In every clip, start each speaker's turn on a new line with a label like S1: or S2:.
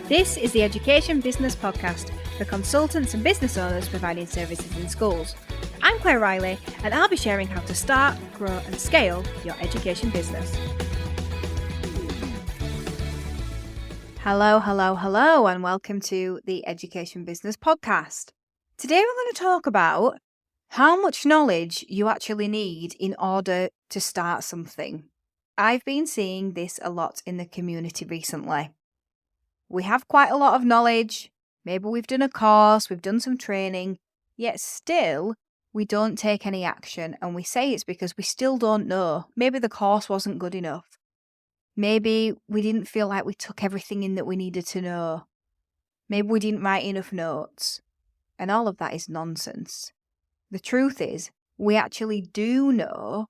S1: This is the Education Business Podcast for consultants and business owners providing services in schools. I'm Claire Riley, and I'll be sharing how to start, grow and scale your education business. Hello, and welcome to the Education Business Podcast. Today we're going to talk about how much knowledge you actually need in order to start something. I've been seeing this a lot in the community recently. We have quite a lot of knowledge, maybe we've done a course, we've done some training, yet still we don't take any action, and we say it's because we still don't know. Maybe the course wasn't good enough. Maybe we didn't feel like we took everything in that we needed to know. Maybe we didn't write enough notes. And all of that is nonsense. The truth is, we actually do know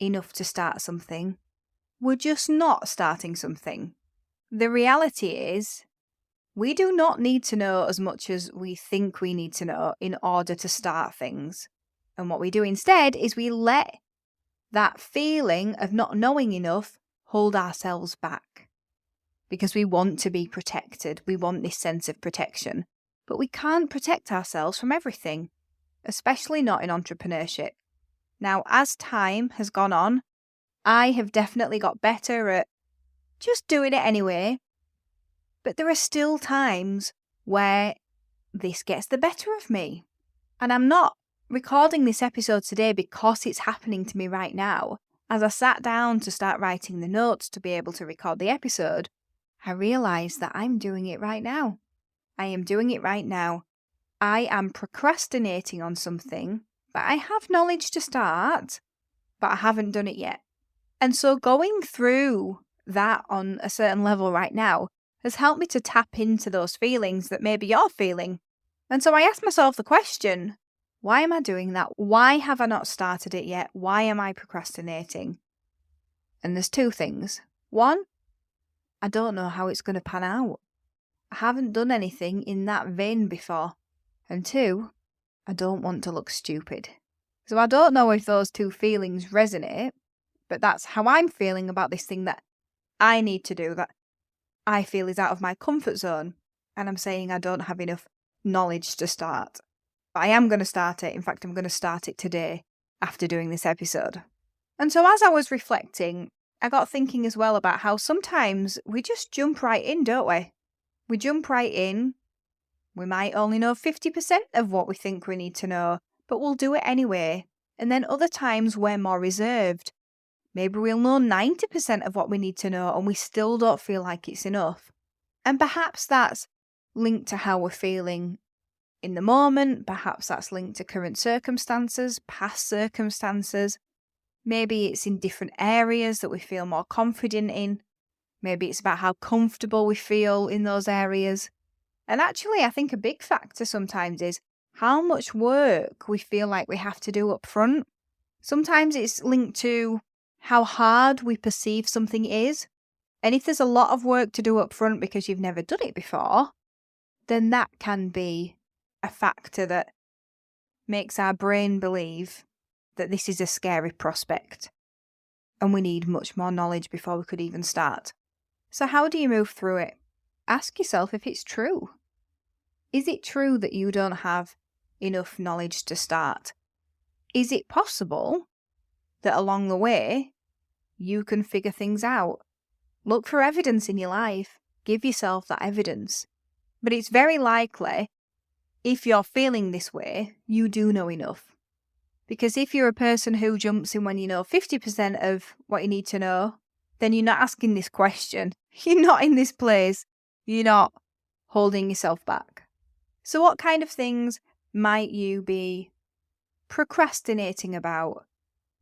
S1: enough to start something. We're just not starting something. The reality is, we do not need to know as much as we think we need to know in order to start things. And what we do instead is we let that feeling of not knowing enough hold ourselves back. Because we want to be protected. We want this sense of protection. But we can't protect ourselves from everything, especially not in entrepreneurship. Now, as time has gone on, I have definitely got better at just doing it anyway. But there are still times where this gets the better of me. And I'm not recording this episode today because it's happening to me right now. As I sat down to start writing the notes to be able to record the episode, I realised that I'm doing it right now. I am doing it right now. I am procrastinating on something that I have knowledge to start, but I haven't done it yet. And so going through that on a certain level right now has helped me to tap into those feelings that maybe you're feeling. And so I asked myself the question, why am I doing that? Why have I not started it yet? Why am I procrastinating? And there's two things. One, I don't know how it's going to pan out. I haven't done anything in that vein before. And two, I don't want to look stupid. So I don't know if those two feelings resonate, but that's how I'm feeling about this thing that I need to do, that I feel is out of my comfort zone. And I'm saying I don't have enough knowledge to start. But I am going to start it. In fact, I'm going to start it today after doing this episode. And so as I was reflecting, I got thinking as well about how sometimes we just jump right in, don't we? We jump right in. We might only know 50% of what we think we need to know, but we'll do it anyway. And then other times we're more reserved. Maybe we'll know 90% of what we need to know and we still don't feel like it's enough. And perhaps that's linked to how we're feeling in the moment. Perhaps that's linked to current circumstances, past circumstances. Maybe it's in different areas that we feel more confident in. Maybe it's about how comfortable we feel in those areas. And actually, I think a big factor sometimes is how much work we feel like we have to do up front. Sometimes it's linked to how hard we perceive something is. And if there's a lot of work to do up front because you've never done it before, then that can be a factor that makes our brain believe that this is a scary prospect and we need much more knowledge before we could even start. So how do you move through it? Ask yourself if it's true. Is it true that you don't have enough knowledge to start? Is it possible that along the way you can figure things out? Look for evidence in your life. Give yourself that evidence. But it's very likely, if you're feeling this way, you do know enough. Because if you're a person who jumps in when you know 50% of what you need to know, then you're not asking this question. You're not in this place. You're not holding yourself back. So what kind of things might you be procrastinating about,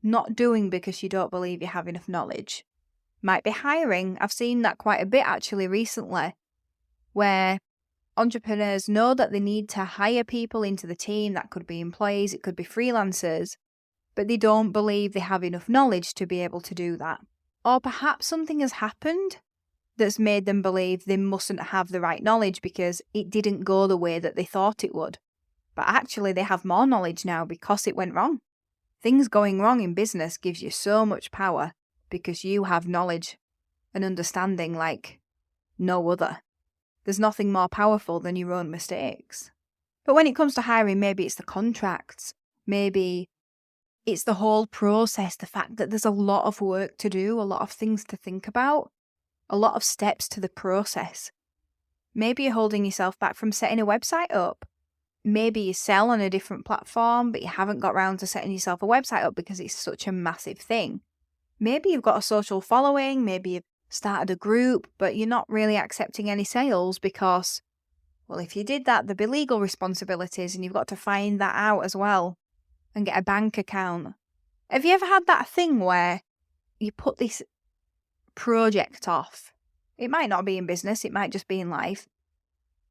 S1: not doing because you don't believe you have enough knowledge? Might be hiring. I've seen that quite a bit actually recently, where entrepreneurs know that they need to hire people into the team. That could be employees, it could be freelancers, but they don't believe they have enough knowledge to be able to do that. Or perhaps something has happened that's made them believe they mustn't have the right knowledge because it didn't go the way that they thought it would. But actually they have more knowledge now because it went wrong. Things going wrong in business gives you so much power because you have knowledge and understanding like no other. There's nothing more powerful than your own mistakes. But when it comes to hiring, maybe it's the contracts, maybe it's the whole process, the fact that there's a lot of work to do, a lot of things to think about, a lot of steps to the process. Maybe you're holding yourself back from setting a website up. Maybe you sell on a different platform, but you haven't got around to setting yourself a website up because it's such a massive thing. Maybe you've got a social following, maybe you've started a group, but you're not really accepting any sales because, well, if you did that, there'd be legal responsibilities and you've got to find that out as well and get a bank account. Have you ever had that thing where you put this project off? It might not be in business, it might just be in life,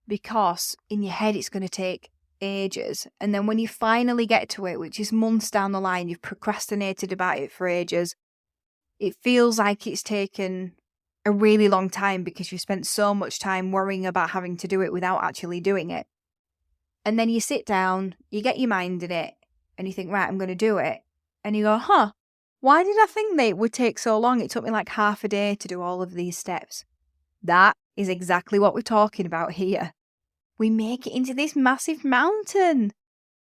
S1: because in your head it's going to take ages. And then when you finally get to it, which is months down the line, you've procrastinated about it for ages, it feels like it's taken a really long time because you spent so much time worrying about having to do it without actually doing it. And then you sit down, you get your mind in it, and you think, right, I'm going to do it. And you go, why did I think that it would take so long? It took me like half a day to do all of these steps. That is exactly what we're talking about here. We make it into this massive mountain,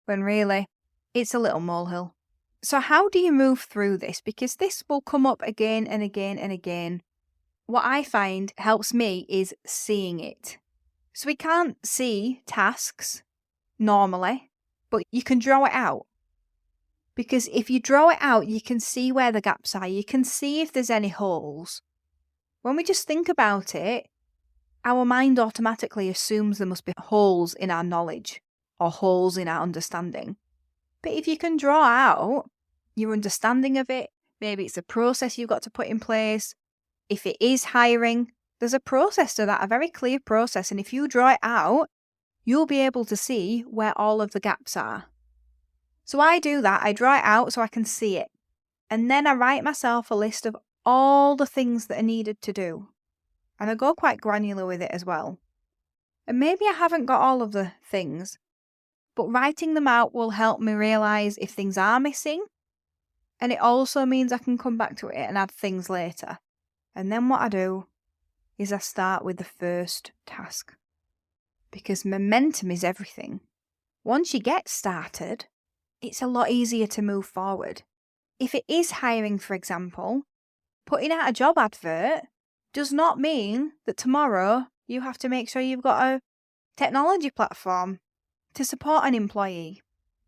S1: when really, it's a little molehill. So how do you move through this? Because this will come up again and again and again. What I find helps me is seeing it. So we can't see tasks normally, but you can draw it out. Because if you draw it out, you can see where the gaps are. You can see if there's any holes. When we just think about it, our mind automatically assumes there must be holes in our knowledge or holes in our understanding. But if you can draw out your understanding of it, maybe it's a process you've got to put in place. If it is hiring, there's a process to that, a very clear process. And if you draw it out, you'll be able to see where all of the gaps are. So I do that. I draw it out so I can see it. And then I write myself a list of all the things that are needed to do. And I go quite granular with it as well. And maybe I haven't got all of the things, but writing them out will help me realise if things are missing. And it also means I can come back to it and add things later. And then what I do is I start with the first task. Because momentum is everything. Once you get started, it's a lot easier to move forward. If it is hiring, for example, putting out a job advert does not mean that tomorrow you have to make sure you've got a technology platform to support an employee.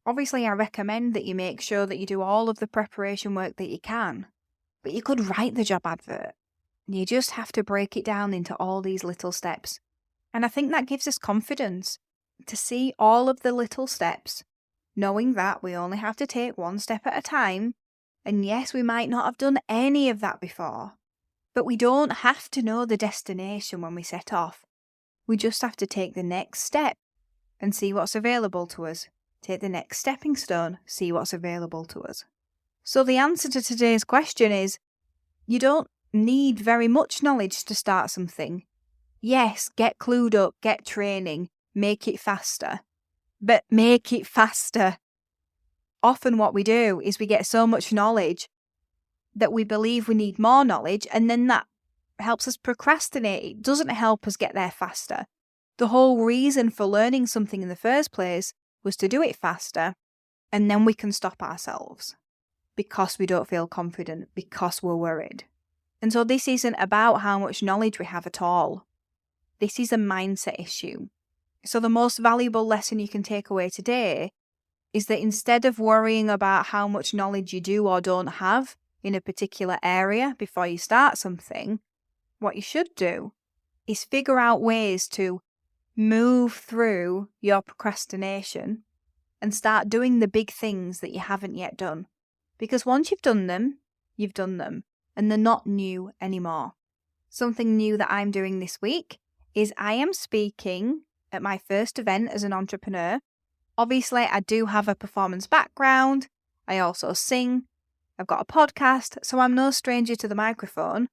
S1: Obviously, I recommend that you make sure that you do all of the preparation work that you can, but you could write the job advert. You just have to break it down into all these little steps. And I think that gives us confidence to see all of the little steps, knowing that we only have to take one step at a time. And yes, we might not have done any of that before, but we don't have to know the destination when we set off. We just have to take the next step and see what's available to us. Take the next stepping stone, see what's available to us. So the answer to today's question is, you don't need very much knowledge to start something. Yes, get clued up, get training, make it faster. But make it faster. Often what we do is we get so much knowledge that we believe we need more knowledge, and then that helps us procrastinate. It doesn't help us get there faster. The whole reason for learning something in the first place was to do it faster, and then we can stop ourselves because we don't feel confident, because we're worried. And so this isn't about how much knowledge we have at all. This is a mindset issue. So the most valuable lesson you can take away today is that instead of worrying about how much knowledge you do or don't have in a particular area before you start something, what you should do is figure out ways to move through your procrastination and start doing the big things that you haven't yet done. Because once you've done them, and they're not new anymore. Something new that I'm doing this week is I am speaking at my first event as an entrepreneur. Obviously, I do have a performance background. I also sing. I've got a podcast, so I'm no stranger to the microphone.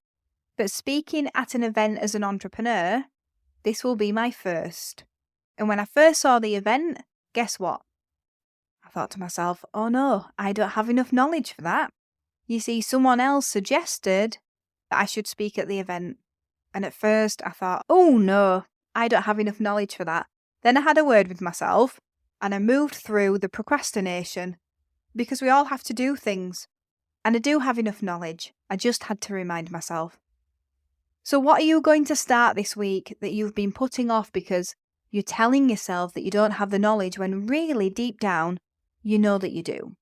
S1: But speaking at an event as an entrepreneur, this will be my first. And when I first saw the event, guess what? I thought to myself, oh no, I don't have enough knowledge for that. You see, someone else suggested that I should speak at the event. And at first I thought, oh no, I don't have enough knowledge for that. Then I had a word with myself and I moved through the procrastination because we all have to do things. And I do have enough knowledge. I just had to remind myself. So what are you going to start this week that you've been putting off because you're telling yourself that you don't have the knowledge when really deep down, you know that you do?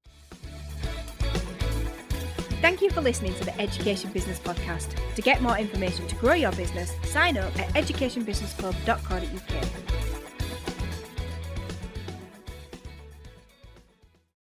S1: Thank you for listening to the Education Business Podcast. To get more information to grow your business, sign up at educationbusinessclub.co.uk.